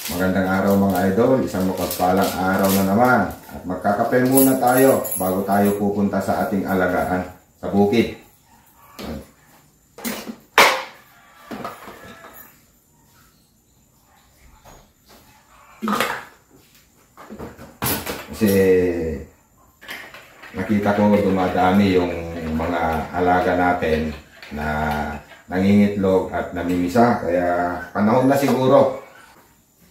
Magandang araw mga idol, isang mapagpalang araw na naman. At magkakape muna tayo bago tayo pupunta sa ating alagaan sa bukid. Kasi nakita ko dumadami yung mga alaga natin na nangingitlog at namimisa. Kaya panahon na siguro.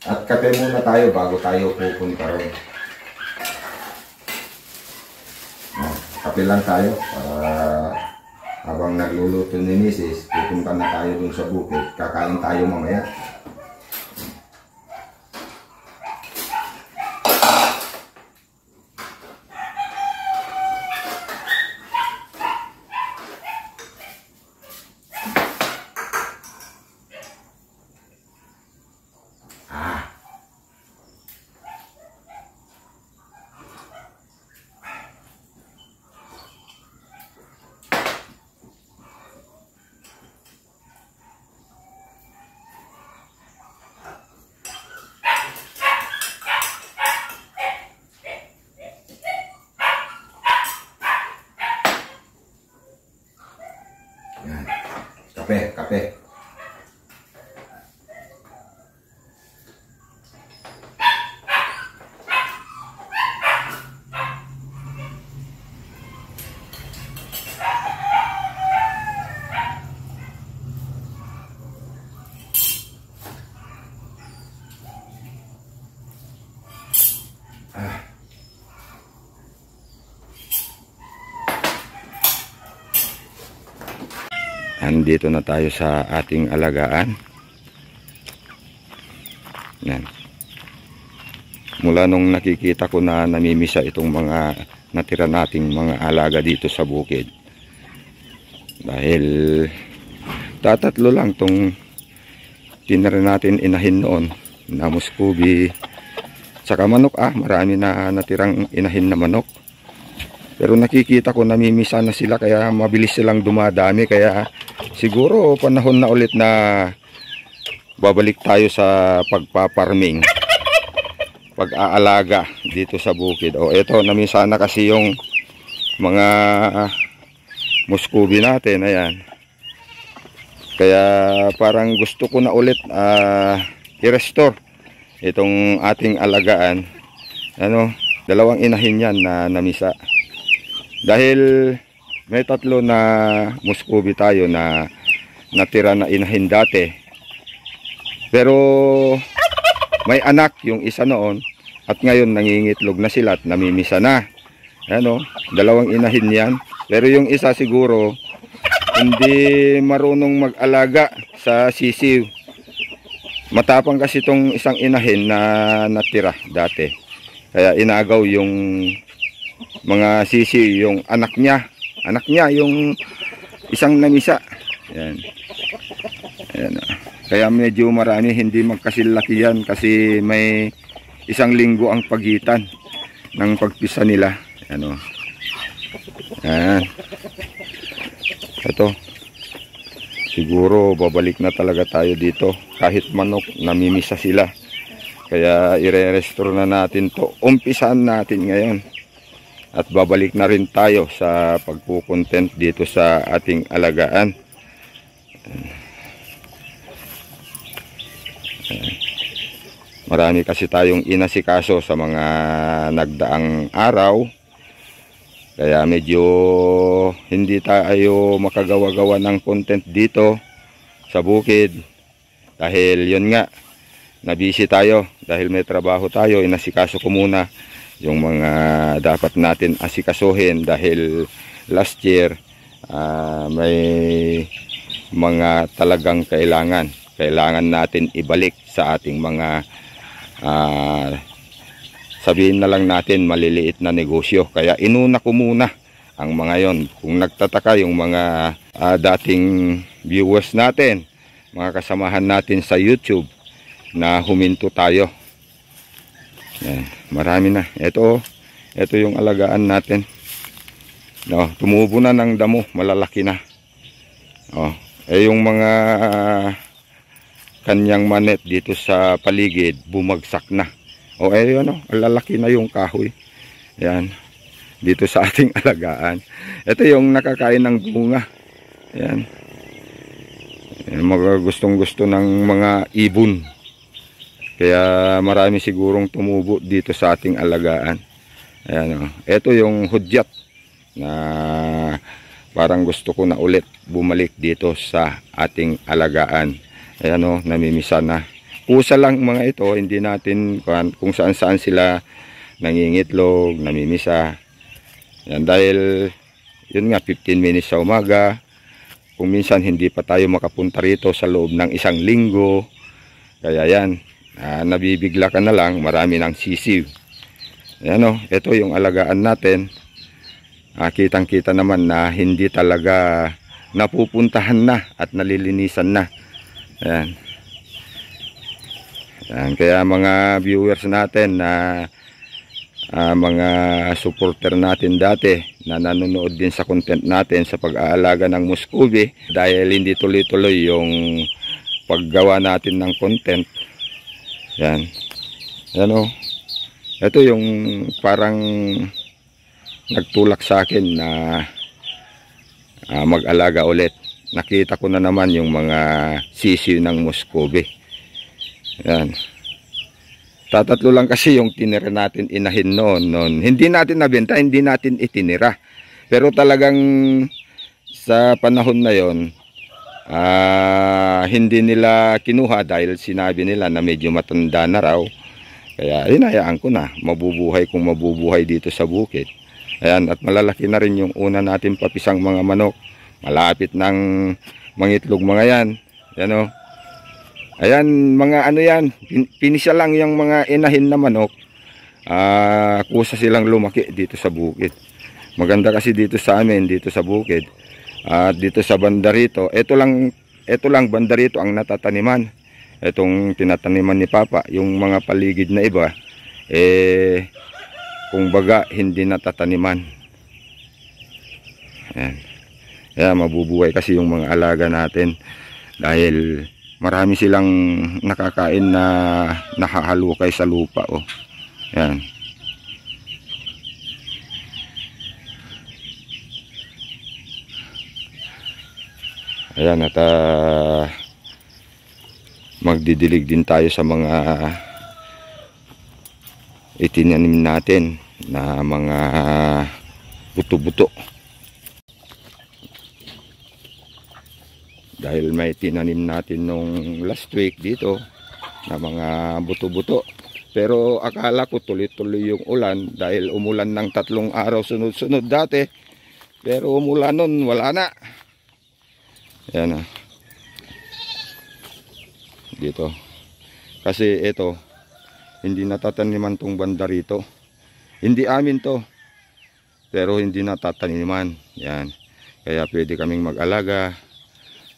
At kape muna tayo bago tayo pupunta ron. Kape lang tayo para habang nagluluto ni Mrs. pupunta na tayo dun sa bukid. Kakain tayo mamaya. Yan. Kape. Andito na tayo sa ating alagaan. Yan. Mula nung nakikita ko na namimisa itong mga natira nating mga alaga dito sa bukid. Dahil tatatlo lang tong tinira natin inahin noon na Muscovy. Saka manok, marami na natirang inahin na manok. Pero nakikita ko namimisa na sila kaya mabilis silang dumadami. Kaya siguro panahon na ulit na babalik tayo sa pagpaparming, pag-aalaga dito sa bukid. Eto, namisa na kasi yung mga Muscovy natin. Ayan. Kaya parang gusto ko na ulit i-restore itong ating alagaan. Dalawang inahin yan na namisa. Dahil may tatlo na Muscovy tayo na natira na inahin dati. Pero may anak yung isa noon at ngayon nangingitlog na sila at namimisa na. Dalawang inahin yan. Pero yung isa siguro hindi marunong mag-alaga sa sisiw. Matapang kasi itong isang inahin na natira dati. Kaya inagaw yung mga sisi, yung anak niya yung isang namisa. Yan. Ayan. Kaya medyo marami, hindi magkasilaki yan kasi may isang linggo ang pagitan ng pagpisa nila. Ayan. Ito, siguro babalik na talaga tayo dito kahit manok namimisa sila. Kaya i-restore na natin to, umpisan natin ngayon. At babalik na rin tayo sa pagpukontent dito sa ating alagaan. Marami kasi tayong inasikaso sa mga nagdaang araw. Kaya medyo hindi tayo makagawa-gawa ng content dito sa bukid. Dahil yun nga, nabisi tayo. Dahil may trabaho tayo, inasikaso ko muna yung mga dapat natin asikasuhin dahil last year may mga talagang kailangan natin ibalik sa ating mga sabihin na lang natin maliliit na negosyo. Kaya inuna ko muna ang mga yon. Kung nagtataka yung mga dating viewers natin, mga kasamahan natin sa YouTube na huminto tayo. Marami na. Ito yung alagaan natin. Tumubo na ng damo, malalaki na. Yung mga kanyang manet dito sa paligid, bumagsak na. O ayun, no, lalaki na yung kahoy. Yan, dito sa ating alagaan. Ito yung nakakain ng bunga. Yan. Mga gustong gusto ng mga ibon. Kaya marami sigurong tumubo dito sa ating alagaan. Ayan, oh. Ito yung hudyat na parang gusto ko na ulit bumalik dito sa ating alagaan. Ayan, oh, namimisa na. Kusa lang mga ito, hindi natin kung saan saan sila nangingitlog, namimisa. Yan, dahil yun nga 15 minutes sa umaga. Kung minsan hindi pa tayo makapunta rito sa loob ng 1 linggo. Kaya yan, nabibigla ka na lang, marami ng sisiw. Ayan, oh, ito yung alagaan natin. Kitang-kita naman na hindi talaga napupuntahan na at nalilinisan na. Ayan. Ayan, kaya mga viewers natin na mga supporter natin dati na nanonood din sa content natin sa pag-aalaga ng Muscovy, dahil hindi tuloy-tuloy yung paggawa natin ng content. Yan. Yan, oh. Ito yung parang nagtulak sa akin na mag-alaga ulit. Nakita ko na naman yung mga sisiw ng Muscovy. Yan. Tatatlo lang kasi yung tinira natin inahin noon. Hindi natin nabenta, hindi natin itinira. Pero talagang sa panahon na yon, hindi nila kinuha dahil sinabi nila na medyo matanda na raw. Kaya hinayaan ko na, mabubuhay kung mabubuhay dito sa bukid. Ayan, at malalaki na rin yung una natin papisang mga manok. Malapit ng mangitlog mga yan. Yan, o. Ayan, mga ano yan, pinisa lang yung mga inahin na manok. Kusa silang lumaki dito sa bukid. Maganda kasi dito sa amin, dito sa bukid. Dito sa banda rito, ito lang banda rito ang natataniman. Itong tinataniman ni Papa, yung mga paligid na iba, kung baga hindi natataniman. Ayan. Kaya mabubuhay kasi yung mga alaga natin dahil marami silang nakakain na nakahalukay sa lupa, oh. Yan. Ayan, at magdidilig din tayo sa mga itinanim natin na mga buto-buto. Dahil may tinanim natin nung last week dito na mga buto-buto. Pero akala ko tuloy-tuloy yung ulan dahil umulan ng 3 araw sunod-sunod dati. Pero umulan nun, wala na. Ayan na. Dito. Kasi ito, hindi natataniman tong banda rito. Hindi amin to. Pero hindi natataniman. Yan. Kaya pwede kaming mag-alaga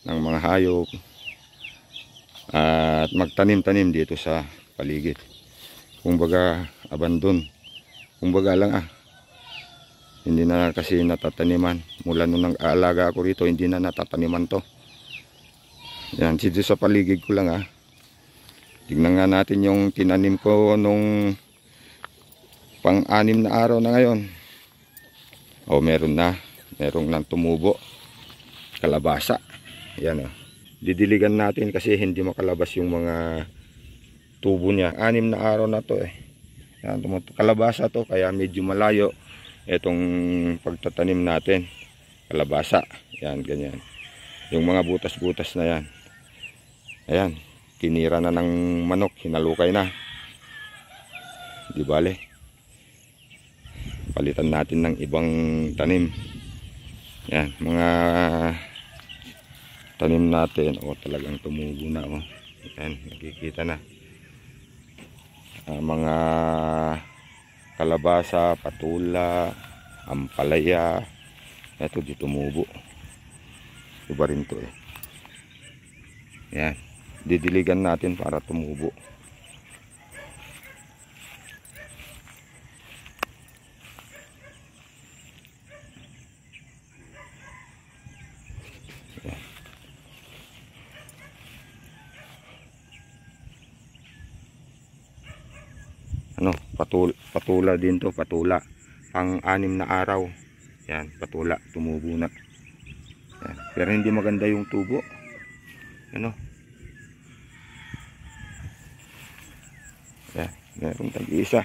ng mga hayop at magtanim-tanim dito sa paligid. Kumbaga abandon. Kumbaga lang hindi na kasi natataniman. Mula nung nag-aalaga ako rito, hindi na natataniman to. Yan, dito sa paligid ko lang Tignan nga natin yung tinanim ko nung pang-6 na araw na ngayon. Oh, meron na. Merong nang tumubo. Kalabasa. Yan, oh. Didiligan natin kasi hindi makalabas yung mga tubo niya. 6 na araw na to Yan, kalabasa to kaya medyo malayo itong pagtatanim natin. Kalabasa. Yan, ganyan. Yung mga butas-butas na yan. Ayan, tinira na ng manok, hinalukay na. Di bale. Palitan natin ng ibang tanim. Yan, mga tanim natin, talagang tumubo na, Yan, nakikita na. Mga kalabasa, patula, ampalaya, ito di tumubo. Iba rin to Yan, didiligan natin para tumubo. ano, patula din to, patula. Pang 6 na araw. Yan, patula, tumubo na. Yan. Pero hindi maganda yung tubo. Ano? Yan, merong tag-isa.